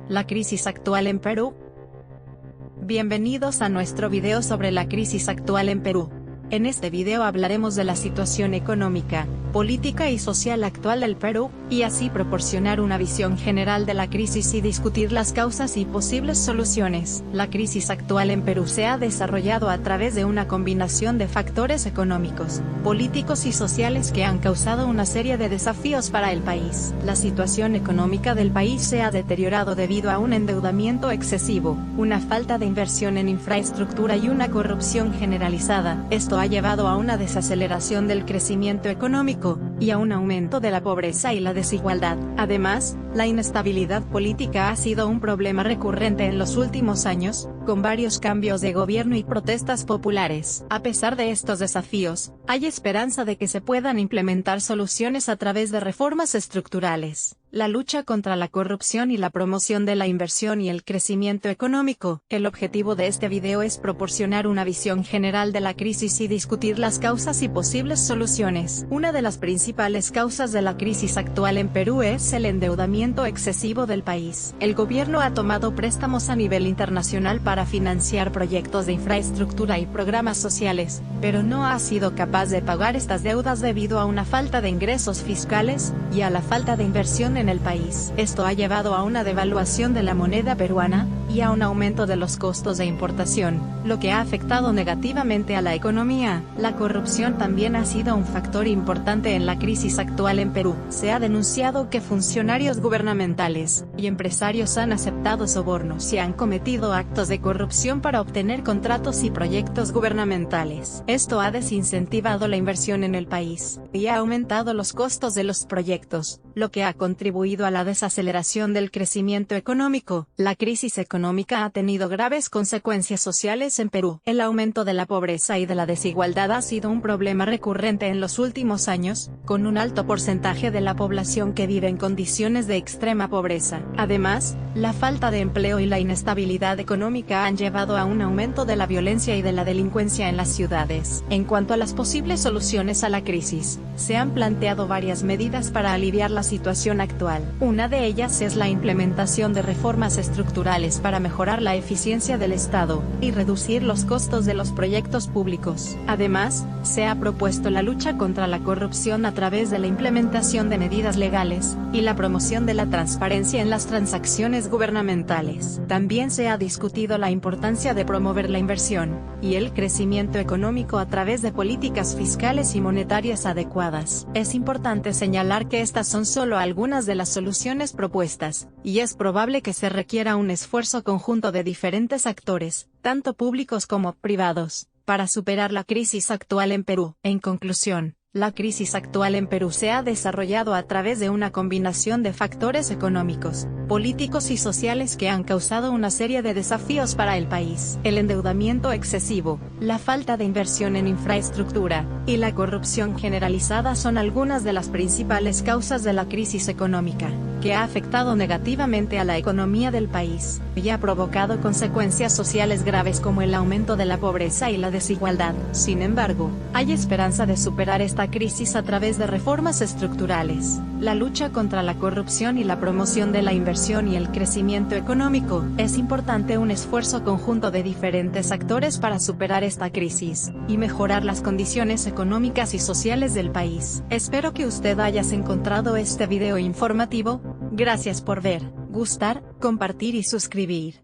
La crisis actual en Perú. Bienvenidos a nuestro video sobre la crisis actual en Perú. En este video hablaremos de la situación económica, política y social actual del Perú, y así proporcionar una visión general de la crisis y discutir las causas y posibles soluciones. La crisis actual en Perú se ha desarrollado a través de una combinación de factores económicos, políticos y sociales que han causado una serie de desafíos para el país. La situación económica del país se ha deteriorado debido a un endeudamiento excesivo, una falta de inversión en infraestructura y una corrupción generalizada. Esto ha llevado a una desaceleración del crecimiento económico, y a un aumento de la pobreza y la desigualdad. Además, la inestabilidad política ha sido un problema recurrente en los últimos años, con varios cambios de gobierno y protestas populares. A pesar de estos desafíos, hay esperanza de que se puedan implementar soluciones a través de reformas estructurales, la lucha contra la corrupción y la promoción de la inversión y el crecimiento económico. El objetivo de este video es proporcionar una visión general de la crisis y discutir las causas y posibles soluciones. Una de las principales causas de la crisis actual en Perú es el endeudamiento excesivo del país. El gobierno ha tomado préstamos a nivel internacional para financiar proyectos de infraestructura y programas sociales, pero no ha sido capaz de pagar estas deudas debido a una falta de ingresos fiscales, y a la falta de inversión en el país. Esto ha llevado a una devaluación de la moneda peruana, y a un aumento de los costos de importación, lo que ha afectado negativamente a la economía. La corrupción también ha sido un factor importante en la crisis actual en Perú. Se ha denunciado que funcionarios gubernamentales y empresarios han aceptado sobornos y han cometido actos de corrupción para obtener contratos y proyectos gubernamentales. Esto ha desincentivado la inversión en el país, y ha aumentado los costos de los proyectos, lo que ha contribuido a la desaceleración del crecimiento económico. La crisis económica ha tenido graves consecuencias sociales en Perú. El aumento de la pobreza y de la desigualdad ha sido un problema recurrente en los últimos años, con un alto porcentaje de la población que vive en condiciones de extrema pobreza. Además, la falta de empleo y la inestabilidad económica han llevado a un aumento de la violencia y de la delincuencia en las ciudades. En cuanto a las posibles soluciones a la crisis, se han planteado varias medidas para aliviar la situación actual. Una de ellas es la implementación de reformas estructurales para mejorar la eficiencia del Estado, y reducir los costos de los proyectos públicos. Además, se ha propuesto la lucha contra la corrupción a través de la implementación de medidas legales, y la promoción de la transparencia en las transacciones gubernamentales. También se ha discutido la importancia de promover la inversión y el crecimiento económico a través de políticas fiscales y monetarias adecuadas. Es importante señalar que estas son solo algunas de las soluciones propuestas, y es probable que se requiera un esfuerzo conjunto de diferentes actores, tanto públicos como privados, para superar la crisis actual en Perú. En conclusión, la crisis actual en Perú se ha desarrollado a través de una combinación de factores económicos, políticos y sociales que han causado una serie de desafíos para el país. El endeudamiento excesivo, la falta de inversión en infraestructura, y la corrupción generalizada son algunas de las principales causas de la crisis económica, que ha afectado negativamente a la economía del país, y ha provocado consecuencias sociales graves como el aumento de la pobreza y la desigualdad. Sin embargo, hay esperanza de superar esta crisis a través de reformas estructurales, la lucha contra la corrupción y la promoción de la inversión y el crecimiento económico. Es importante un esfuerzo conjunto de diferentes actores para superar esta crisis, y mejorar las condiciones económicas y sociales del país. Espero que usted haya encontrado este video informativo. Gracias por ver, gustar, compartir y suscribir.